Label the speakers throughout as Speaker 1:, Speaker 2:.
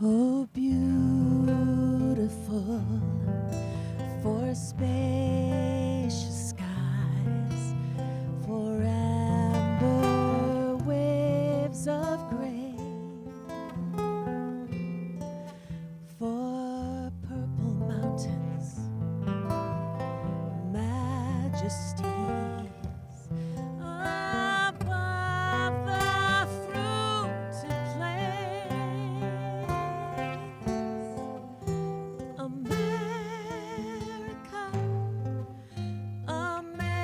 Speaker 1: Oh, beautiful for spacious skies, for amber waves of grain, for purple mountains, majesties above the fruited plains. America, America,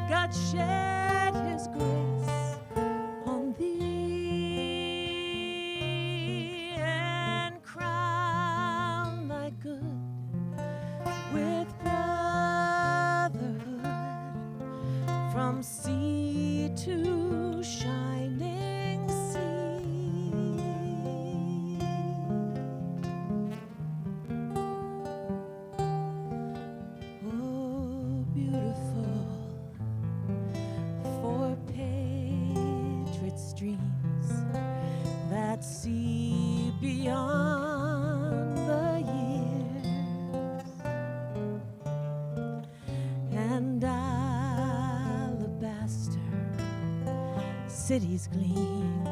Speaker 1: God shed His grace on thee and crown thy good with brotherhood from sea to shining sea. Oh, beautiful for patriot streams that see beyond the years, and alabaster cities gleam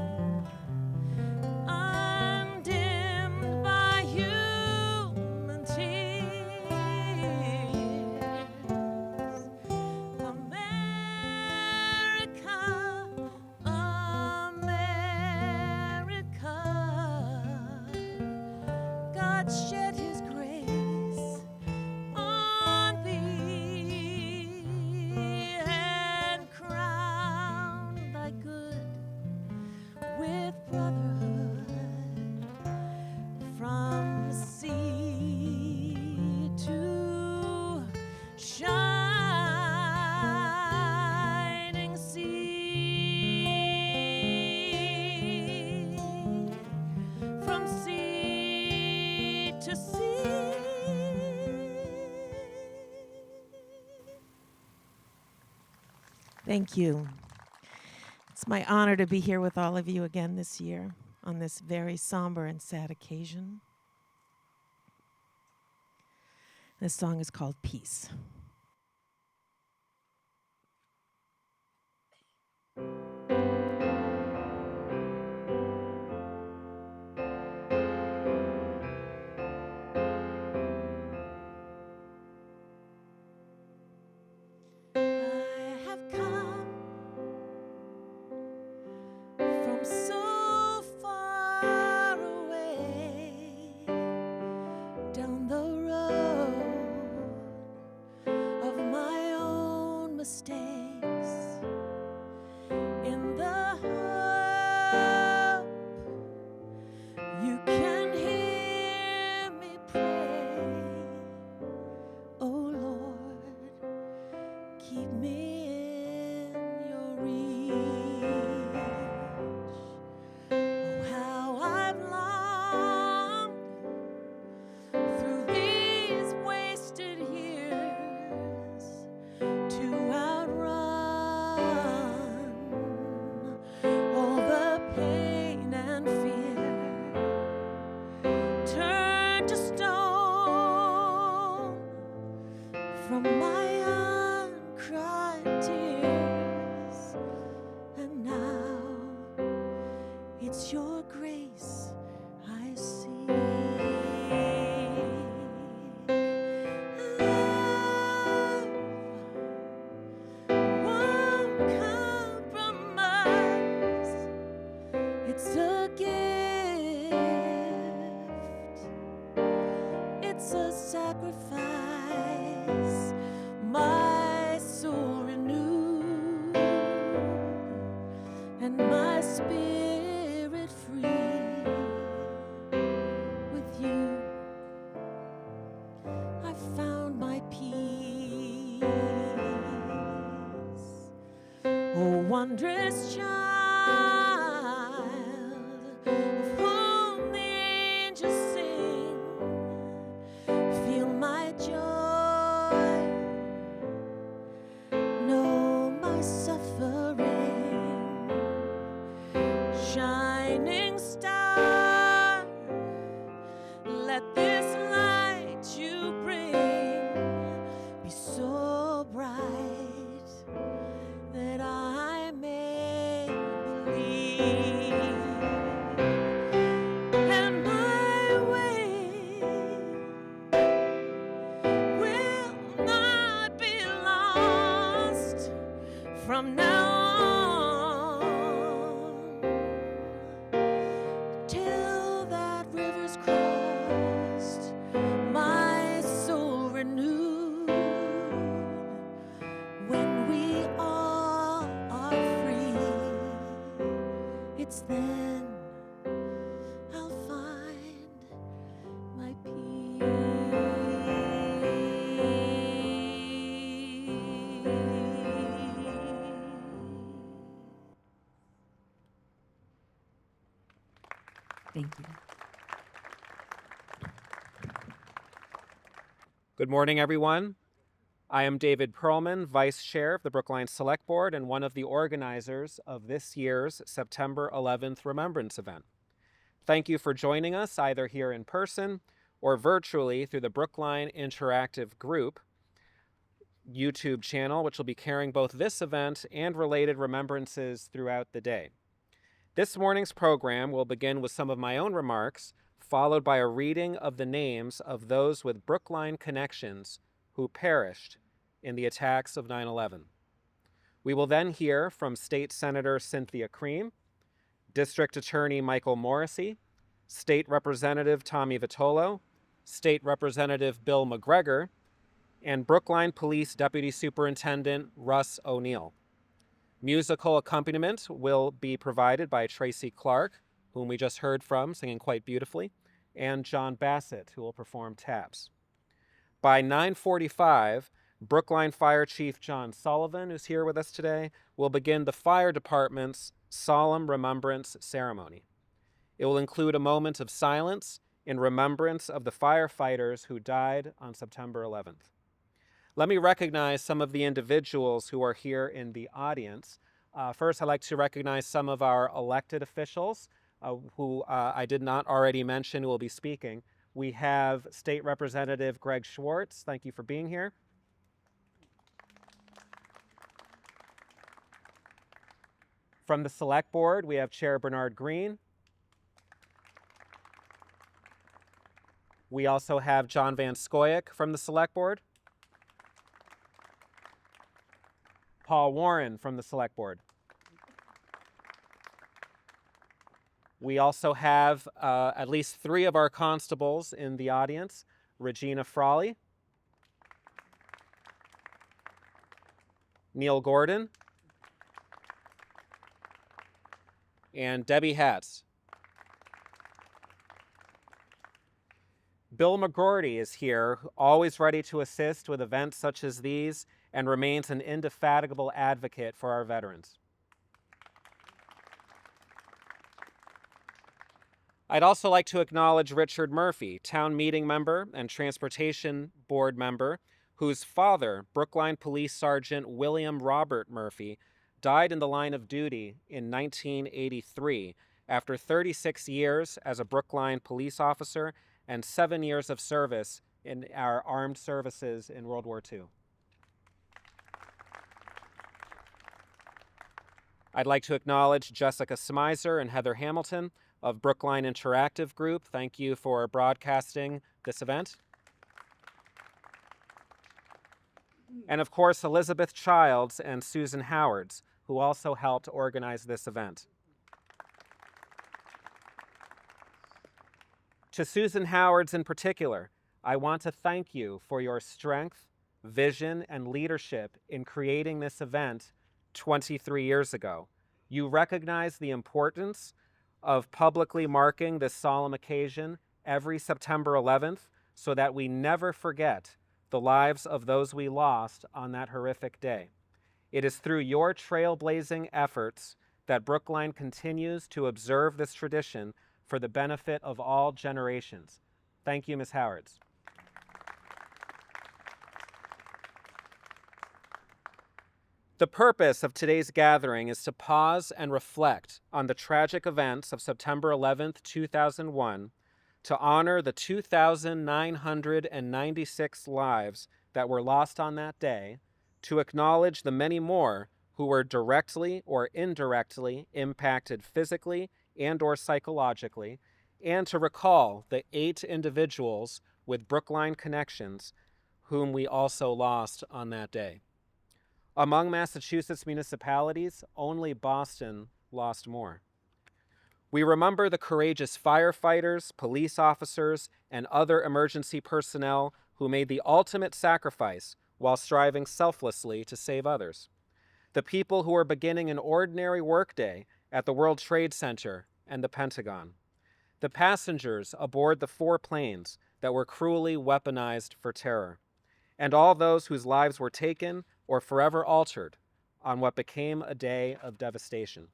Speaker 1: undimmed by human tears. America, America, God shed His grace on thee and crown thy good with brotherhood from sea to shining sea, from sea to sea. Thank you. It's my honor to be here with all of you again this year on this very somber and sad occasion. This song is called Peace. I have come from so far away, down the road of my own mistakes, in the hope you can hear me pray. Oh Lord, keep me in your reach. Oh, how I've longed through these wasted years to outrun all the pain and fear, turn to stone from my uncried tears, and now it's your grace I seek. Love won't compromise, it's a gift, it's a sacrifice, my soul renewed and my spirit free. With you I found my peace. Oh, wondrous child, of whom the angels sing, feel my joy, know my suffering, shining star. Let this light you bring be so bright that I may believe, and my way will not be lost from now on till that river's crossed, my soul renewed. When we all are free, it's then I'll find my
Speaker 2: Thank you.
Speaker 3: Good morning, everyone. I am David Perlman, Vice Chair of the Brookline Select Board and one of the organizers of this year's September 11th Remembrance event. Thank you for joining us either here in person or virtually through the Brookline Interactive Group YouTube channel, which will be carrying both this event and related remembrances throughout the day. This morning's program will begin with some of my own remarks, followed by a reading of the names of those with Brookline connections who perished in the attacks of 9/11. We will then hear from State Senator Cynthia Cream, District Attorney Michael Morrissey, State Representative Tommy Vitolo, State Representative Bill McGregor, and Brookline Police Deputy Superintendent Russ O'Neill. Musical accompaniment will be provided by Tracy Clark, whom we just heard from singing quite beautifully, and John Bassett, who will perform taps. By 9:45, Brookline Fire Chief John Sullivan, who's here with us today, will begin the fire department's solemn remembrance ceremony. It will include a moment of silence in remembrance of the firefighters who died on September 11th. Let me recognize some of the individuals who are here in the audience. First, I'd like to recognize some of our elected officials who I did not already mention who will be speaking. We have State Representative Greg Schwartz. Thank you for being here. From the Select Board, we have Chair Bernard Green. We also have John Van Scoyoc from the Select Board. Paul Warren from the Select Board. We also have at least 3 of our constables in the audience: Regina Frawley, Neil Gordon, and Debbie Hatz. Bill McGorty is here, always ready to assist with events such as these, and remains an indefatigable advocate for our veterans. I'd also like to acknowledge Richard Murphy, town meeting member and transportation board member, whose father, Brookline Police Sergeant William Robert Murphy, died in the line of duty in 1983 after 36 years as a Brookline police officer and 7 years of service in our armed services in World War II. I'd like to acknowledge Jessica Smizer and Heather Hamilton of Brookline Interactive Group. Thank you for broadcasting this event. And of course, Elizabeth Childs and Susan Howards, who also helped organize this event. To Susan Howards in particular, I want to thank you for your strength, vision, and leadership in creating this event 23 years ago. You recognize the importance of publicly marking this solemn occasion every September 11th so that we never forget the lives of those we lost on that horrific day. It is through your trailblazing efforts that Brookline continues to observe this tradition for the benefit of all generations. Thank you, Ms. Howards. The purpose of today's gathering is to pause and reflect on the tragic events of September 11th, 2001, to honor the 2,996 lives that were lost on that day, to acknowledge the many more who were directly or indirectly impacted physically and or psychologically, and to recall the 8 individuals with Brookline connections whom we also lost on that day. Among Massachusetts municipalities, only Boston lost more. We remember the courageous firefighters, police officers, and other emergency personnel who made the ultimate sacrifice while striving selflessly to save others. The people who were beginning an ordinary workday at the World Trade Center and the Pentagon. The passengers aboard the 4 planes that were cruelly weaponized for terror. And all those whose lives were taken or forever altered on what became a day of devastation.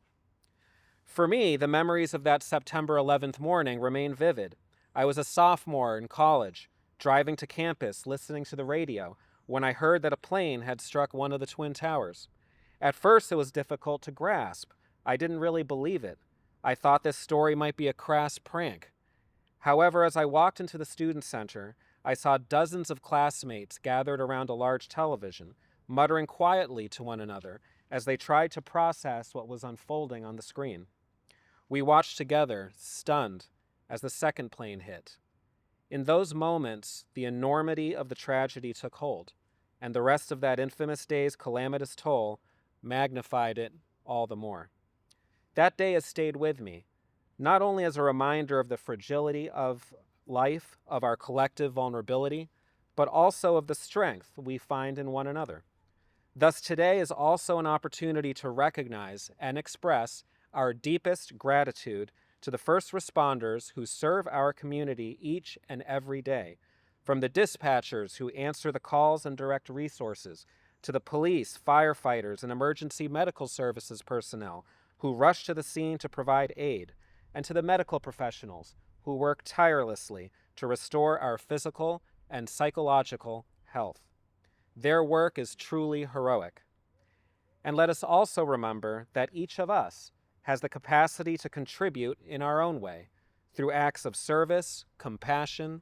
Speaker 3: For me, the memories of that September 11th morning remain vivid. I was a sophomore in college, driving to campus, listening to the radio, when I heard that a plane had struck one of the Twin Towers. At first, it was difficult to grasp. I didn't really believe it. I thought this story might be a crass prank. However, as I walked into the student center, I saw dozens of classmates gathered around a large television, muttering quietly to one another as they tried to process what was unfolding on the screen. We watched together, stunned, as the second plane hit. In those moments, the enormity of the tragedy took hold, and the rest of that infamous day's calamitous toll magnified it all the more. That day has stayed with me, not only as a reminder of the fragility of life, of our collective vulnerability, but also of the strength we find in one another. Thus, today is also an opportunity to recognize and express our deepest gratitude to the first responders who serve our community each and every day, from the dispatchers who answer the calls and direct resources, to the police, firefighters, and emergency medical services personnel who rush to the scene to provide aid, and to the medical professionals who work tirelessly to restore our physical and psychological health. Their work is truly heroic. And let us also remember that each of us has the capacity to contribute in our own way, through acts of service, compassion,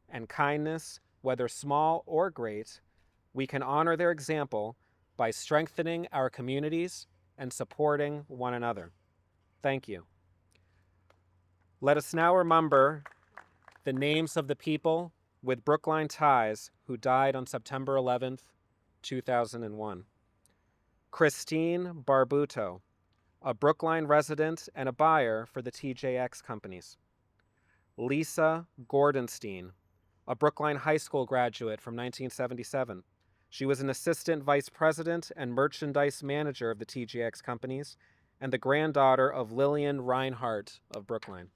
Speaker 3: and kindness, whether small or great. We can honor their example by strengthening our communities and supporting one another. Thank you. Let us now remember the names of the people with Brookline ties who died on September 11th, 2001. Christine Barbuto, a Brookline resident and a buyer for the TJX companies. Lisa Gordonstein, a Brookline High School graduate from 1977. She was an assistant vice president and merchandise manager of the TJX companies and the granddaughter of Lillian Reinhardt of Brookline.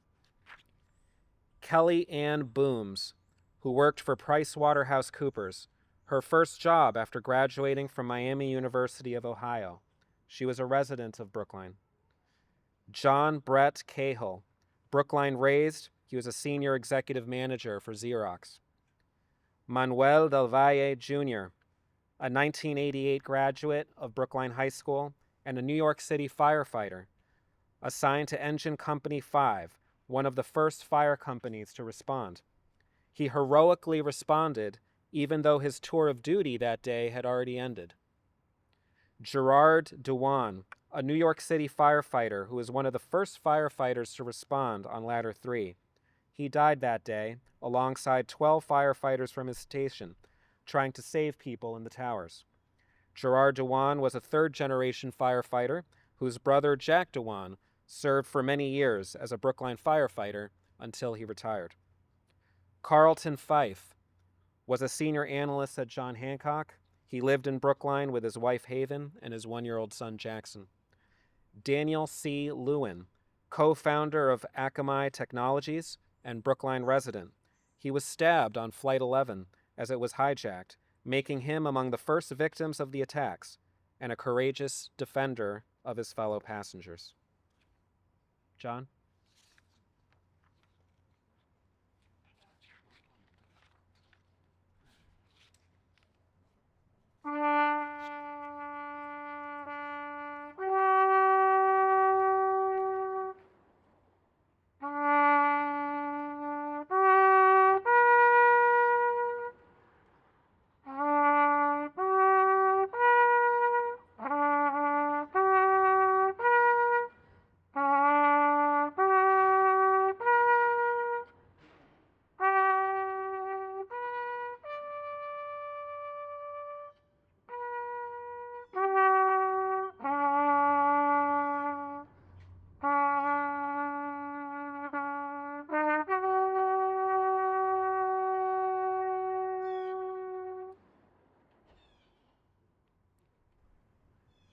Speaker 3: Kelly Ann Booms, who worked for PricewaterhouseCoopers, her first job after graduating from Miami University of Ohio. She was a resident of Brookline. John Brett Cahill, Brookline raised, he was a senior executive manager for Xerox. Manuel Del Valle Jr., a 1988 graduate of Brookline High School and a New York City firefighter, assigned to Engine Company 5, one of the first fire companies to respond. He heroically responded even though his tour of duty that day had already ended. Gerard Dewan, a New York City firefighter who was one of the first firefighters to respond on Ladder 3. He died that day alongside 12 firefighters from his station, trying to save people in the towers. Gerard Dewan was a third-generation firefighter whose brother Jack Dewan served for many years as a Brookline firefighter until he retired. Carlton Fife was a senior analyst at John Hancock. He lived in Brookline with his wife Haven and his 1-year-old son Jackson. Daniel C. Lewin, co-founder of Akamai Technologies and Brookline resident. He was stabbed on Flight 11 as it was hijacked, making him among the first victims of the attacks and a courageous defender of his fellow passengers. John?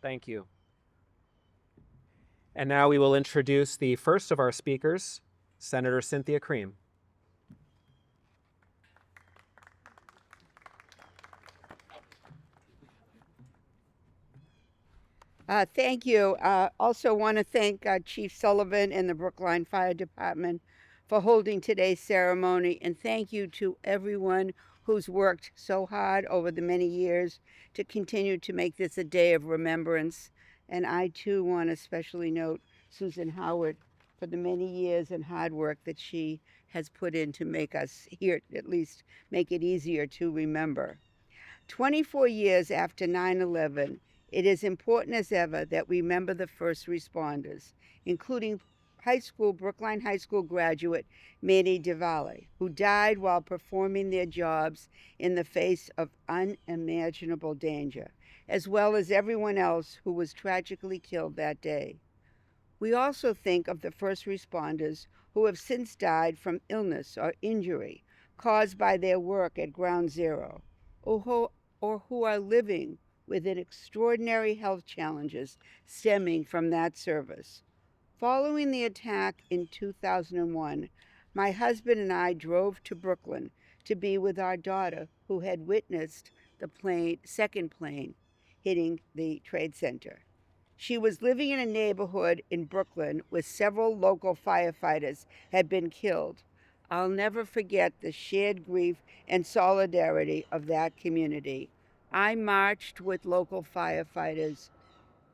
Speaker 3: Thank you. And now we will introduce the first of our speakers, Senator Cynthia Cream.
Speaker 2: Thank you. Also want to thank Chief Sullivan and the Brookline Fire Department for holding today's ceremony, and thank you to everyone who's worked so hard over the many years to continue to make this a day of remembrance. And I too want to especially note Susan Howard for the many years and hard work that she has put in to make us here, at least make it easier to remember. 24 years after 9/11, it is important as ever that we remember the first responders, including Brookline High School graduate Manny DeValle, who died while performing their jobs in the face of unimaginable danger, as well as everyone else who was tragically killed that day. We also think of the first responders who have since died from illness or injury caused by their work at Ground Zero, or who are living with extraordinary health challenges stemming from that service. Following the attack in 2001, my husband and I drove to Brooklyn to be with our daughter, who had witnessed the second plane hitting the Trade Center. She was living in a neighborhood in Brooklyn where several local firefighters had been killed. I'll never forget the shared grief and solidarity of that community. I marched with local firefighters.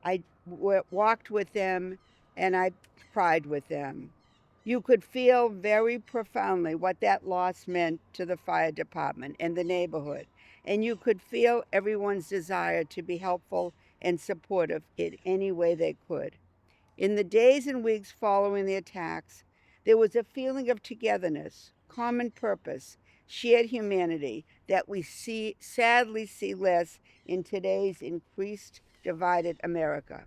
Speaker 2: I walked with them, and I cried with them. You could feel very profoundly what that loss meant to the fire department and the neighborhood, and you could feel everyone's desire to be helpful and supportive in any way they could. In the days and weeks following the attacks, there was a feeling of togetherness, common purpose, shared humanity that we sadly see less in today's increased divided America.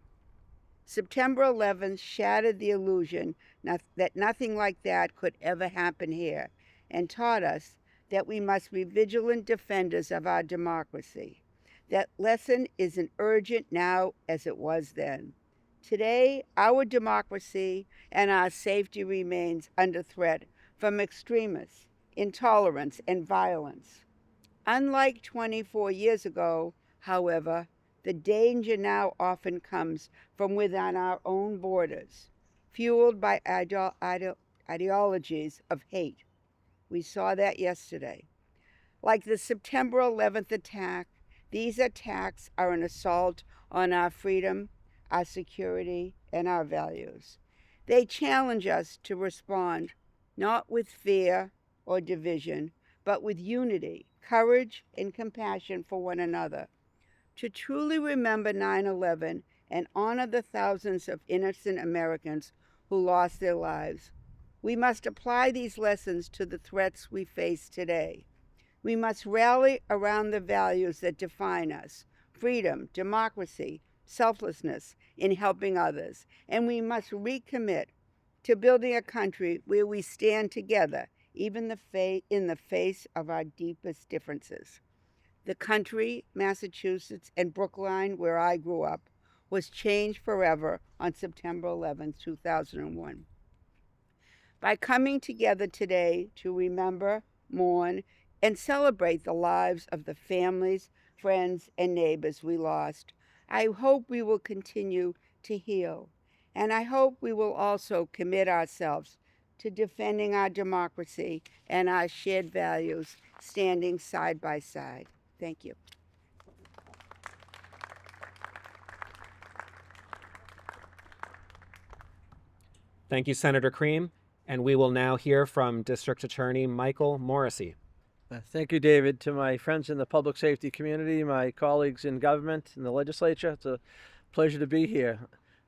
Speaker 2: September 11th shattered the illusion that nothing like that could ever happen here, and taught us that we must be vigilant defenders of our democracy. That lesson is as urgent now as it was then. Today, our democracy and our safety remains under threat from extremists, intolerance, and violence. Unlike 24 years ago, however, the danger now often comes from within our own borders, fueled by ideologies of hate. We saw that yesterday. Like the September 11th attack, these attacks are an assault on our freedom, our security, and our values. They challenge us to respond not with fear or division, but with unity, courage, and compassion for one another. To truly remember 9/11 and honor the thousands of innocent Americans who lost their lives, we must apply these lessons to the threats we face today. We must rally around the values that define us: freedom, democracy, selflessness in helping others, and we must recommit to building a country where we stand together, even in the face of our deepest differences. The country, Massachusetts, and Brookline, where I grew up, was changed forever on September 11, 2001. By coming together today to remember, mourn, and celebrate the lives of the families, friends, and neighbors we lost, I hope we will continue to heal. And I hope we will also commit ourselves to defending our democracy and our shared values, standing side by side. Thank you.
Speaker 3: Thank you, Senator Cream. And we will now hear from District Attorney Michael Morrissey.
Speaker 4: Thank you, David. To my friends in the public safety community, my colleagues in government and the legislature, it's a pleasure to be here.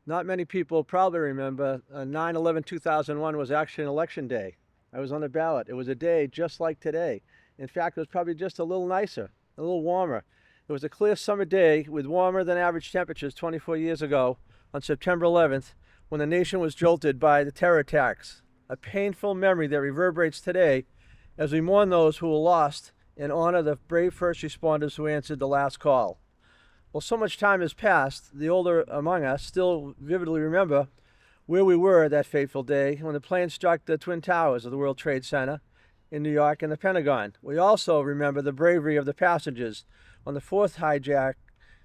Speaker 4: Not many people probably remember 9/11/2001 was actually an election day. I was on the ballot. It was a day just like today. In fact, it was probably just a little nicer, a little warmer. It was a clear summer day with warmer than average temperatures 24 years ago on September 11th, when the nation was jolted by the terror attacks. A painful memory that reverberates today as we mourn those who were lost and honor the brave first responders who answered the last call. Well, so much time has passed, the older among us still vividly remember where we were that fateful day when the plane struck the Twin Towers of the World Trade Center in New York and the Pentagon. We also remember the bravery of the passengers on the fourth hijacked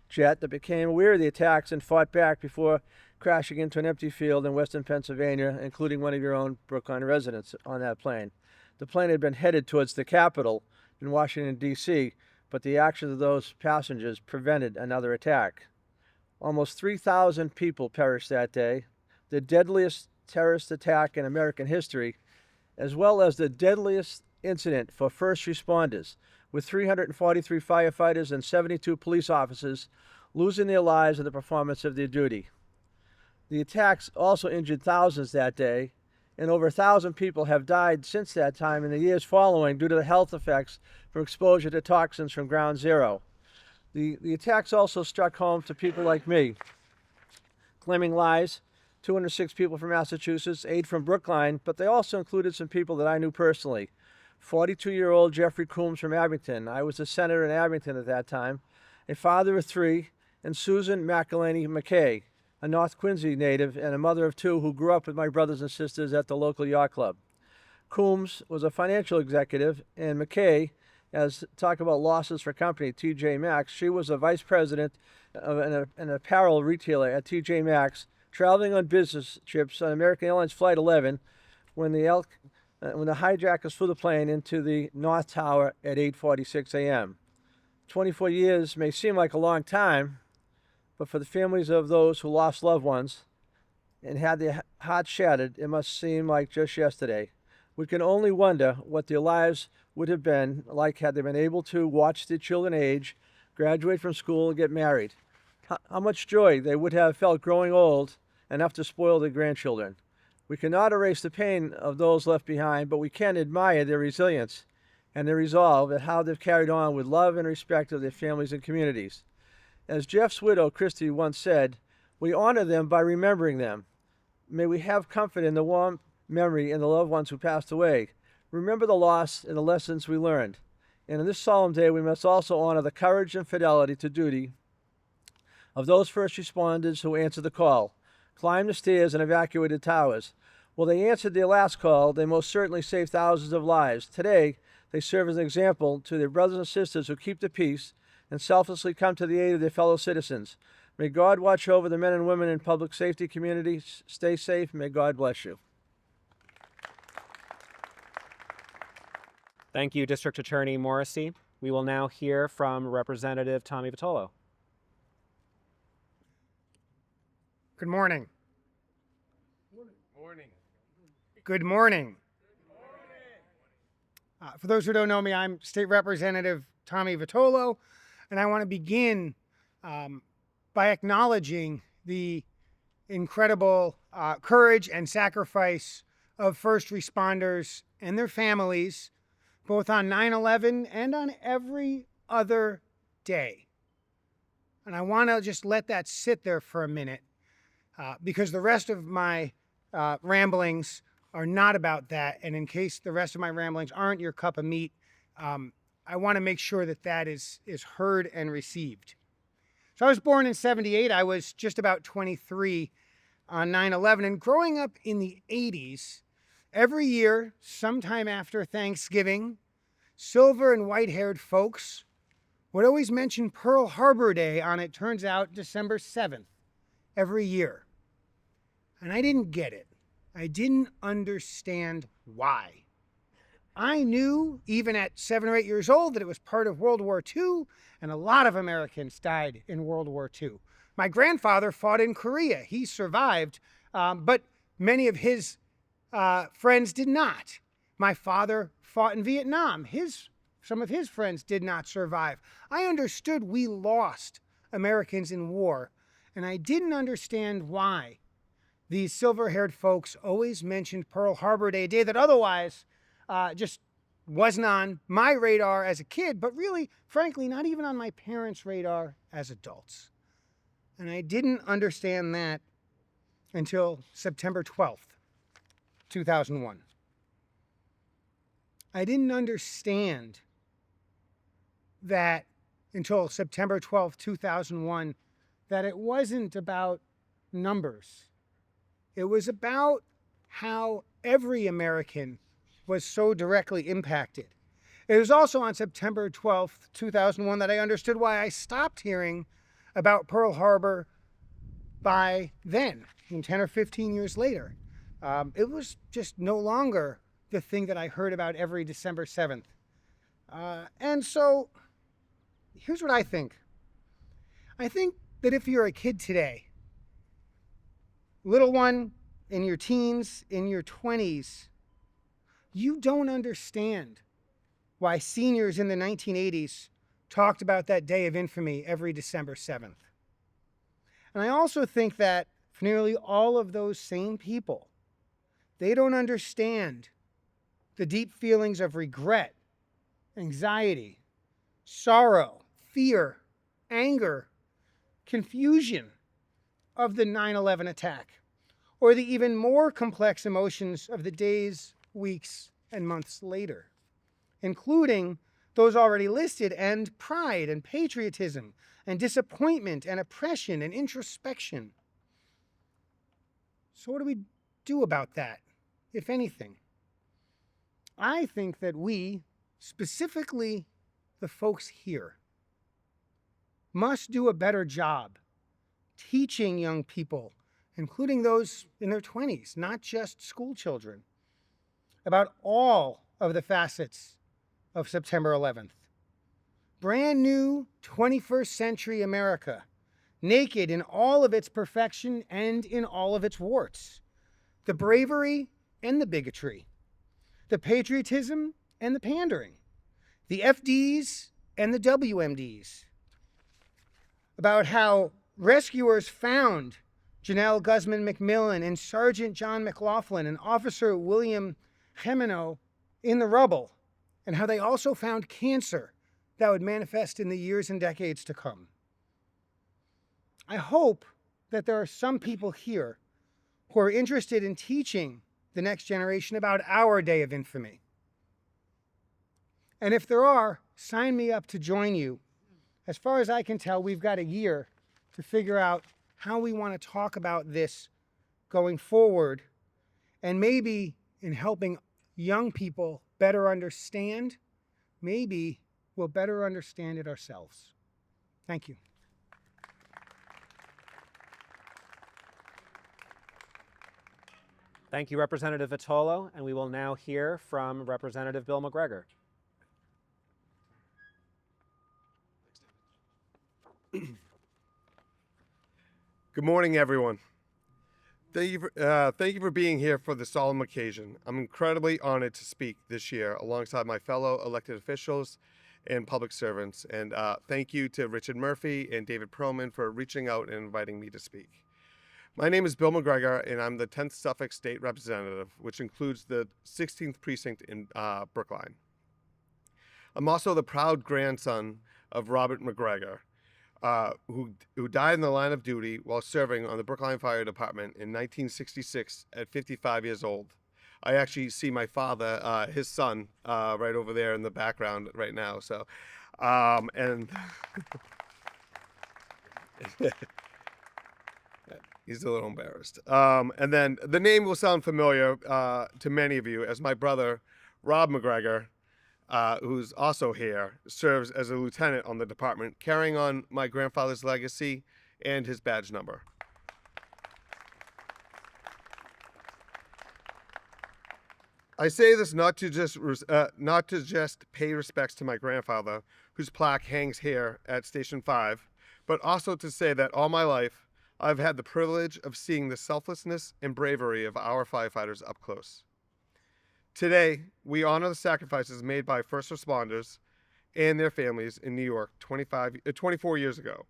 Speaker 4: jet that became aware of the attacks and fought back before crashing into an empty field in western Pennsylvania, including one of your own Brookline residents on that plane. The plane had been headed towards the Capitol in Washington, D.C., but the actions of those passengers prevented another attack. Almost 3,000 people perished that day, the deadliest terrorist attack in American history, as well as the deadliest incident for first responders, with 343 firefighters and 72 police officers losing their lives in the performance of their duty. The attacks also injured thousands that day, and over 1,000 people have died since that time in the years following due to the health effects from exposure to toxins from Ground Zero. The attacks also struck home to people like me, claiming lives, 206 people from Massachusetts, 8 from Brookline, but they also included some people that I knew personally. 42-year-old Jeffrey Coombs from Abington. I was a senator in Abington at that time, a father of 3, and Susan McElhaney McKay, a North Quincy native and a mother of 2 who grew up with my brothers and sisters at the local yacht club. Coombs was a financial executive, and McKay, as talk about losses for company, TJ Maxx, she was a vice president of an apparel retailer at TJ Maxx, traveling on business trips on American Airlines Flight 11 when the hijackers flew the plane into the North Tower at 8:46 a.m. 24 years may seem like a long time, but for the families of those who lost loved ones and had their hearts shattered, it must seem like just yesterday. We can only wonder what their lives would have been like had they been able to watch their children age, graduate from school, and get married. How much joy they would have felt growing old enough to spoil their grandchildren. We cannot erase the pain of those left behind, but we can admire their resilience and their resolve at how they've carried on with love and respect of their families and communities. As Jeff's widow, Christy, once said, we honor them by remembering them. May we have comfort in the warm memory in the loved ones who passed away. Remember the loss and the lessons we learned. And on this solemn day, we must also honor the courage and fidelity to duty of those first responders who answered the call, climbed the stairs, and evacuated towers. While they answered their last call, they most certainly saved thousands of lives. Today, they serve as an example to their brothers and sisters who keep the peace and selflessly come to the aid of their fellow citizens. May God watch over the men and women in public safety communities. Stay safe. May God bless you.
Speaker 3: Thank you, District Attorney Morrissey. We will now hear from Representative Tommy Vitolo.
Speaker 5: Good morning. Good morning. For those who don't know me, I'm State Representative Tommy Vitolo, and I want to begin by acknowledging the incredible courage and sacrifice of first responders and their families, both on 9/11 and on every other day. And I want to just let that sit there for a minute, because the rest of my ramblings are not about that. And in case the rest of my ramblings aren't your cup of meat, I want to make sure that that is heard and received. So I was born in 78. I was just about 23 on 9/11. And growing up in the 80s, every year, sometime after Thanksgiving, silver and white-haired folks would always mention Pearl Harbor Day on, it turns out, December 7th every year. And I didn't get it. I didn't understand why. I knew, even at 7 or 8 years old, that it was part of World War II, and a lot of Americans died in World War II. My grandfather fought in Korea. He survived, but many of his friends did not. My father fought in Vietnam. Some of his friends did not survive. I understood we lost Americans in war, and I didn't understand why these silver-haired folks always mentioned Pearl Harbor Day, a day that otherwise just wasn't on my radar as a kid, but really, frankly, not even on my parents' radar as adults. And I didn't understand that until September 12th, 2001. I didn't understand that until September 12, 2001, that it wasn't about numbers. It was about how every American was so directly impacted. It was also on September 12th, 2001 that I understood why I stopped hearing about Pearl Harbor by then, 10 or 15 years later. It was just no longer the thing that I heard about every December 7th. And so here's what I think. I think that if you're a kid today, little one, in your teens, in your 20s, you don't understand why seniors in the 1980s talked about that day of infamy every December 7th. And I also think that for nearly all of those same people, they don't understand the deep feelings of regret, anxiety, sorrow, fear, anger, confusion of the 9/11 attack, or the even more complex emotions of the days, weeks, and months later, including those already listed, and pride and patriotism and disappointment and oppression and introspection. So what do we do about that, if anything? I think that we, specifically the folks here, must do a better job teaching young people, including those in their 20s, not just school children, about all of the facets of September 11th. Brand new 21st century America, naked in all of its perfection and in all of its warts. The bravery and the bigotry, the patriotism and the pandering, the FDs and the WMDs. About how rescuers found Janelle Guzman McMillan and Sergeant John McLaughlin and Officer William Jimeno in the rubble, and how they also found cancer that would manifest in the years and decades to come. I hope that there are some people here who are interested in teaching the next generation about our day of infamy. And if there are, sign me up to join you. As far as I can tell, we've got a year to figure out how we want to talk about this going forward, and maybe in helping young people better understand, maybe we'll better understand it ourselves. Thank you.
Speaker 3: Thank you, Representative Vitolo, and we will now hear from Representative Bill McGregor.
Speaker 6: Good morning, everyone. Thank you for being here for this solemn occasion. I'm incredibly honored to speak this year alongside my fellow elected officials and public servants. And thank you to Richard Murphy and David Perlman for reaching out and inviting me to speak. My name is Bill McGregor, and I'm the 10th Suffolk State Representative, which includes the 16th Precinct in Brookline. I'm also the proud grandson of Robert McGregor, who died in the line of duty while serving on the Brookline Fire Department in 1966 at 55 years old. I actually see my father, his son, right over there in the background right now. So, and he's a little embarrassed. And then the name will sound familiar to many of you, as my brother, Rob McGregor, who's also here, serves as a lieutenant on the department, carrying on my grandfather's legacy and his badge number. I say this not to just pay respects to my grandfather, whose plaque hangs here at Station 5, but also to say that all my life I've had the privilege of seeing the selflessness and bravery of our firefighters up close. Today, we honor the sacrifices made by first responders and their families in New York 24 years ago.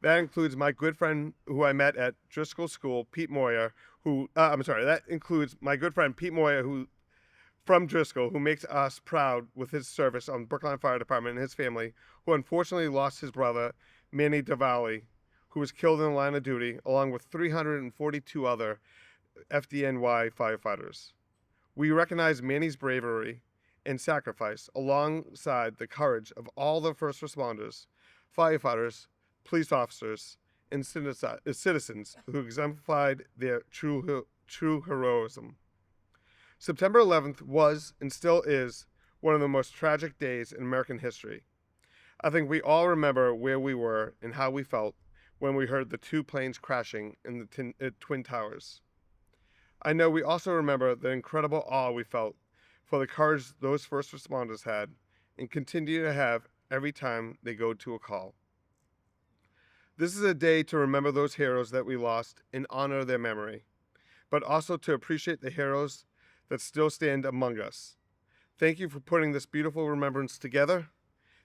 Speaker 6: That includes my good friend who I met at Driscoll School, Pete Moyer, that includes my good friend Pete Moyer, from Driscoll, who makes us proud with his service on the Brookline Fire Department, and his family, who unfortunately lost his brother, Manny Davali, who was killed in the line of duty, along with 342 other FDNY firefighters. We recognize Manny's bravery and sacrifice alongside the courage of all the first responders firefighters, police officers, and citizens who exemplified their true heroism. September 11th was and still is one of the most tragic days in American history. I think we all remember where we were and how we felt when we heard the two planes crashing in the Twin Towers. I know we also remember the incredible awe we felt for the courage those first responders had and continue to have every time they go to a call. This is a day to remember those heroes that we lost and honor their memory, but also to appreciate the heroes that still stand among us. Thank you for putting this beautiful remembrance together.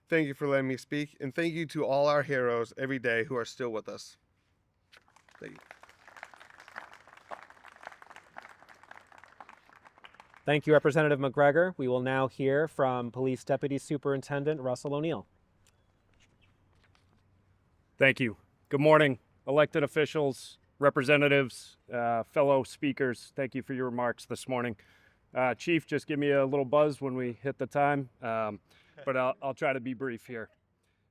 Speaker 6: Thank you for letting me speak, and thank you to all our heroes every day who are still with us. Thank you.
Speaker 3: Thank you, Representative McGregor. We will now hear from Police Deputy Superintendent Russell O'Neill.
Speaker 7: Thank you. Good morning, elected officials, representatives, fellow speakers. Thank you for your remarks this morning. Chief, just give me a little buzz when we hit the time, but I'll try to be brief here.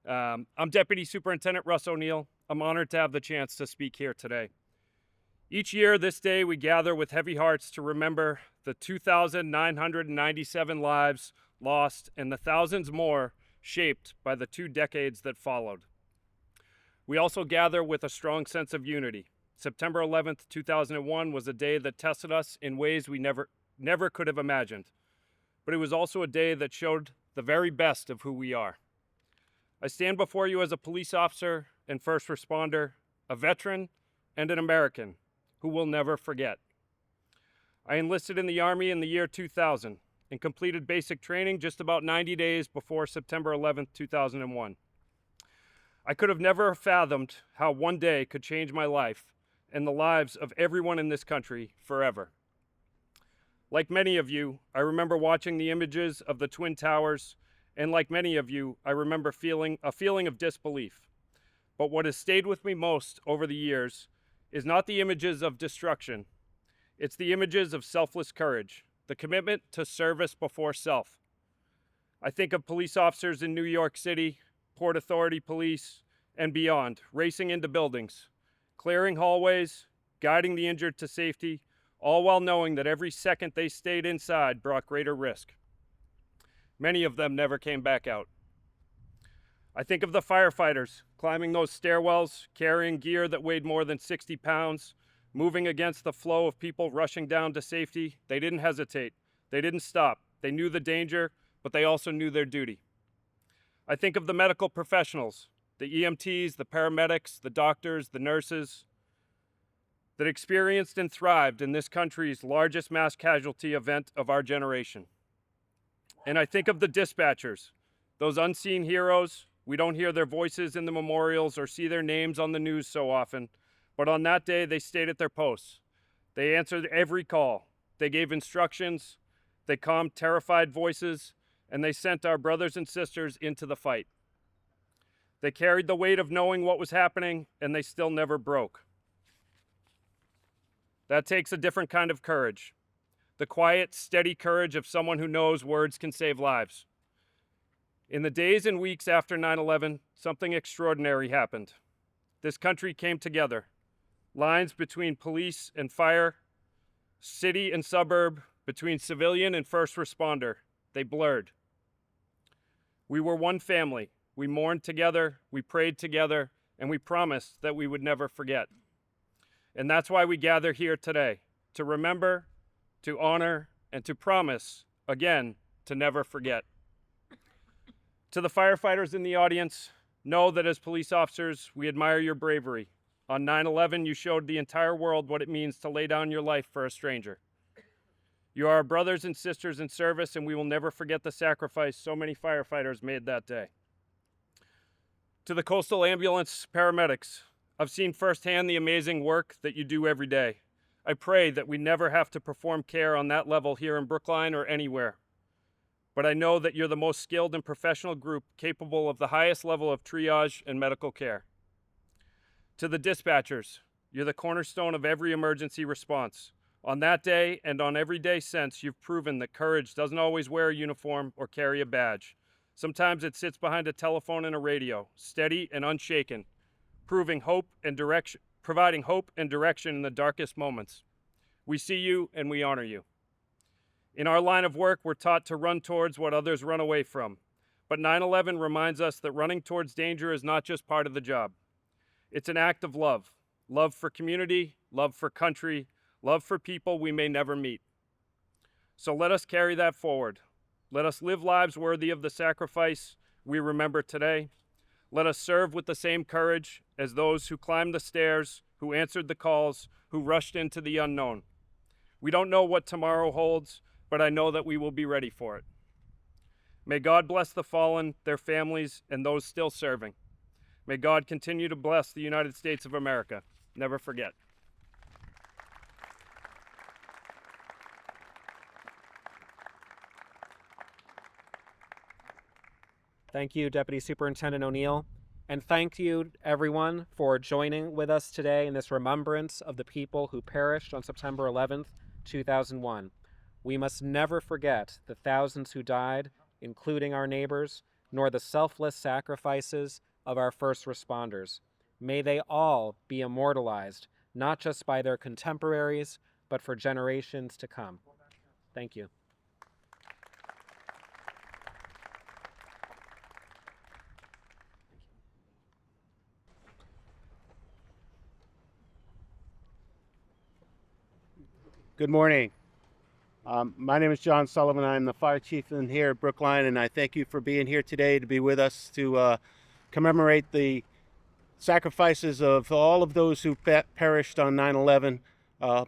Speaker 7: I'm Deputy Superintendent Russ O'Neill. I'm honored to have the chance to speak here today. Each year this day we gather with heavy hearts to remember the 2,997 lives lost and the thousands more shaped by the 2 decades that followed. We also gather with a strong sense of unity. September 11th, 2001 was a day that tested us in ways we never could have imagined. But it was also a day that showed the very best of who we are. I stand before you as a police officer and first responder, a veteran and an American who will never forget. I enlisted in the Army in the year 2000 and completed basic training just about 90 days before September 11th, 2001. I could have never fathomed how one day could change my life and the lives of everyone in this country forever. Like many of you, I remember watching the images of the Twin Towers, and like many of you, I remember feeling a feeling of disbelief. But what has stayed with me most over the years is not the images of destruction. It's the images of selfless courage, the commitment to service before self. I think of police officers in New York City, Port Authority police, and beyond, racing into buildings, clearing hallways, guiding the injured to safety, all while knowing that every second they stayed inside brought greater risk. Many of them never came back out. I think of the firefighters climbing those stairwells, carrying gear that weighed more than 60 pounds, moving against the flow of people rushing down to safety. They didn't hesitate. They didn't stop. They knew the danger, but they also knew their duty. I think of the medical professionals, the EMTs, the paramedics, the doctors, the nurses that experienced and thrived in this country's largest mass casualty event of our generation. And I think of the dispatchers, those unseen heroes. We don't hear their voices in the memorials or see their names on the news so often, but on that day they stayed at their posts. They answered every call. They gave instructions. They calmed terrified voices, and they sent our brothers and sisters into the fight. They carried the weight of knowing what was happening, and they still never broke. That takes a different kind of courage. The quiet, steady courage of someone who knows words can save lives. In the days and weeks after 9/11, something extraordinary happened. This country came together. Lines between police and fire, city and suburb, between civilian and first responder, they blurred. We were one family. We mourned together, we prayed together, and we promised that we would never forget. And that's why we gather here today, to remember, to honor, and to promise, again, to never forget. To the firefighters in the audience, know that as police officers, we admire your bravery. On 9/11, you showed the entire world what it means to lay down your life for a stranger. You are our brothers and sisters in service, and we will never forget the sacrifice so many firefighters made that day. To the coastal ambulance paramedics, I've seen firsthand the amazing work that you do every day. I pray that we never have to perform care on that level here in Brookline or anywhere. But I know that you're the most skilled and professional group capable of the highest level of triage and medical care. To the dispatchers, you're the cornerstone of every emergency response. On that day and on every day since, you've proven that courage doesn't always wear a uniform or carry a badge. Sometimes it sits behind a telephone and a radio, steady and unshaken, providing hope and direction in the darkest moments. We see you and we honor you. In our line of work, we're taught to run towards what others run away from. But 9/11 reminds us that running towards danger is not just part of the job. It's an act of love. Love for community, love for country, love for people we may never meet. So let us carry that forward. Let us live lives worthy of the sacrifice we remember today. Let us serve with the same courage as those who climbed the stairs, who answered the calls, who rushed into the unknown. We don't know what tomorrow holds, but I know that we will be ready for it. May God bless the fallen, their families, and those still serving. May God continue to bless the United States of America. Never forget.
Speaker 3: Thank you, Deputy Superintendent O'Neill. And thank you, everyone, for joining with us today in this remembrance of the people who perished on September 11th, 2001. We must never forget the thousands who died, including our neighbors, nor the selfless sacrifices of our first responders. May they all be immortalized, not just by their contemporaries, but for generations to come. Thank you.
Speaker 8: Good morning. My name is John Sullivan. I'm the fire chief in here at Brookline, and I thank you for being here today to be with us to commemorate the sacrifices of all of those who perished on 9/11,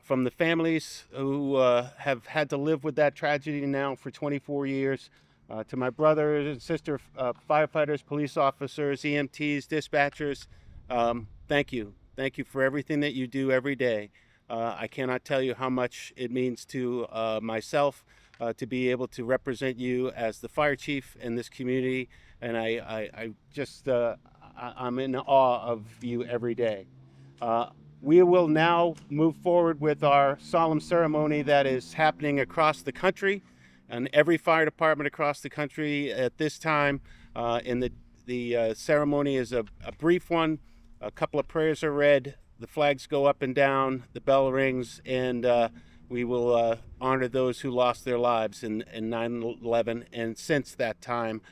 Speaker 8: from the families who have had to live with that tragedy now for 24 years, to my brother and sister firefighters, police officers, EMTs, dispatchers. Thank you. Thank you for everything that you do every day. I cannot tell you how much it means to myself to be able to represent you as the fire chief in this community, and I'm in awe of you every day. We will now move forward with our solemn ceremony that is happening across the country, and every fire department across the country at this time. And the ceremony is a brief one. A couple of prayers are read. The flags go up and down, the bell rings, and we will honor those who lost their lives in 9/11 and since that time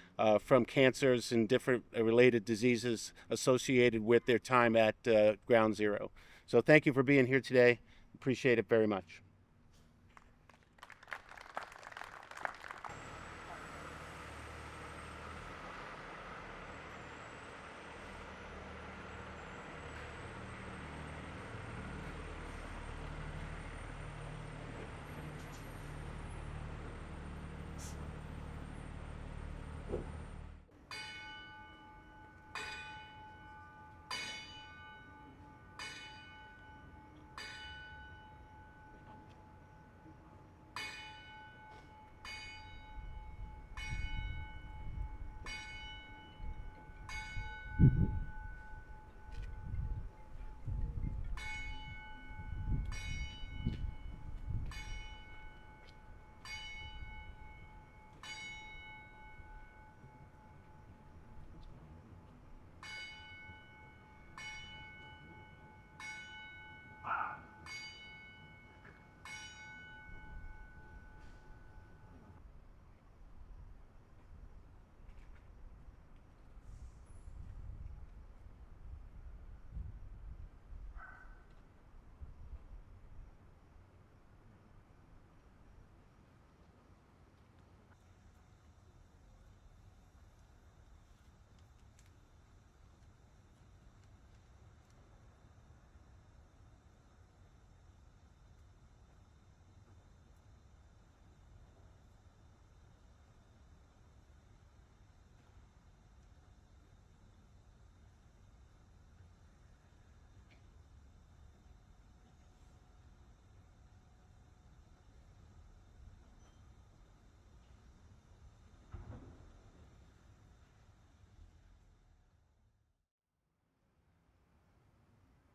Speaker 8: from cancers and different related diseases associated with their time at Ground Zero. So thank you for being here today. Appreciate it very much.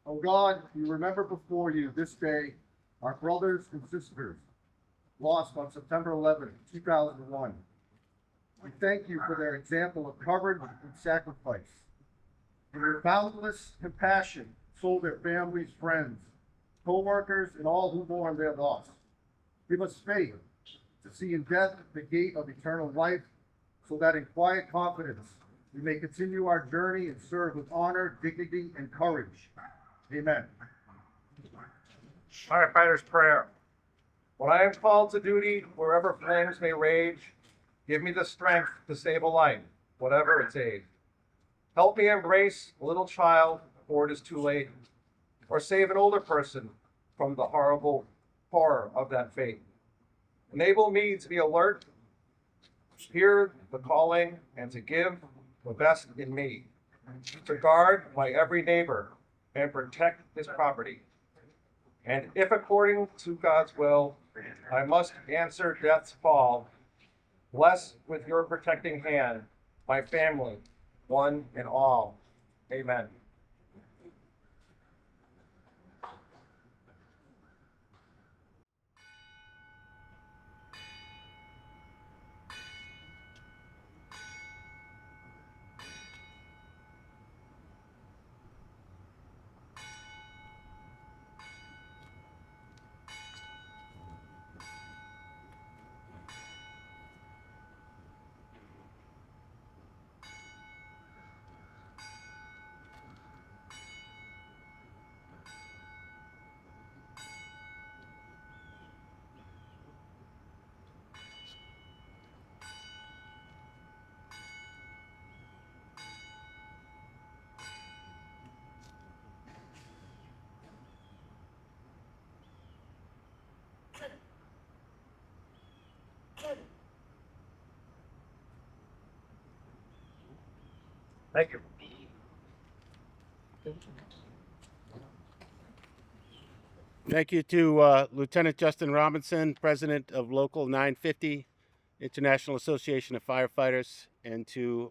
Speaker 9: O God, you remember before you this day our brothers and sisters lost on September 11, 2001. We thank you for their example of courage and sacrifice. And their boundless compassion sold their families, friends, co-workers, and all who mourn their loss. Give us faith to see in death the gate of eternal life, so that in quiet confidence we may continue our journey and serve with honor, dignity, and courage. Amen.
Speaker 10: Firefighter's prayer. When I am called to duty, wherever flames may rage, give me the strength to save a life, whatever its age. Help me embrace a little child before it is too late, or save an older person from the horrible horror of that fate. Enable me to be alert, hear the calling, and to give the best in me, to guard my every neighbor and protect his property. And if according to God's will, I must answer death's fall, bless with your protecting hand my family, one and all. Amen. Thank you.
Speaker 8: Thank you to Lieutenant Justin Robinson, President of Local 950, International Association of Firefighters, and to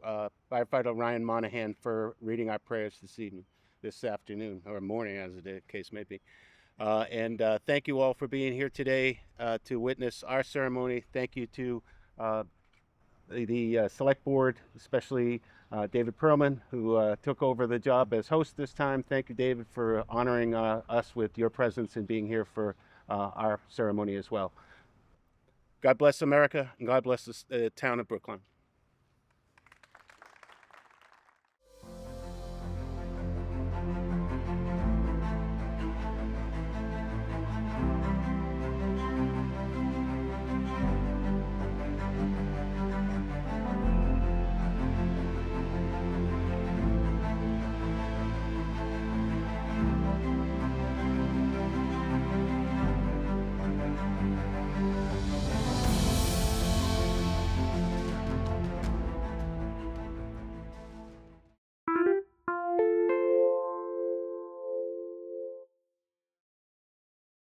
Speaker 8: Firefighter Ryan Monahan for reading our prayers this afternoon, or morning as the case may be. And thank you all for being here today to witness our ceremony. Thank you to the Select Board, especially David Perlman, who took over the job as host this time. Thank you, David, for honoring us with your presence and being here for our ceremony as well. God bless America, and God bless the town of Brookline.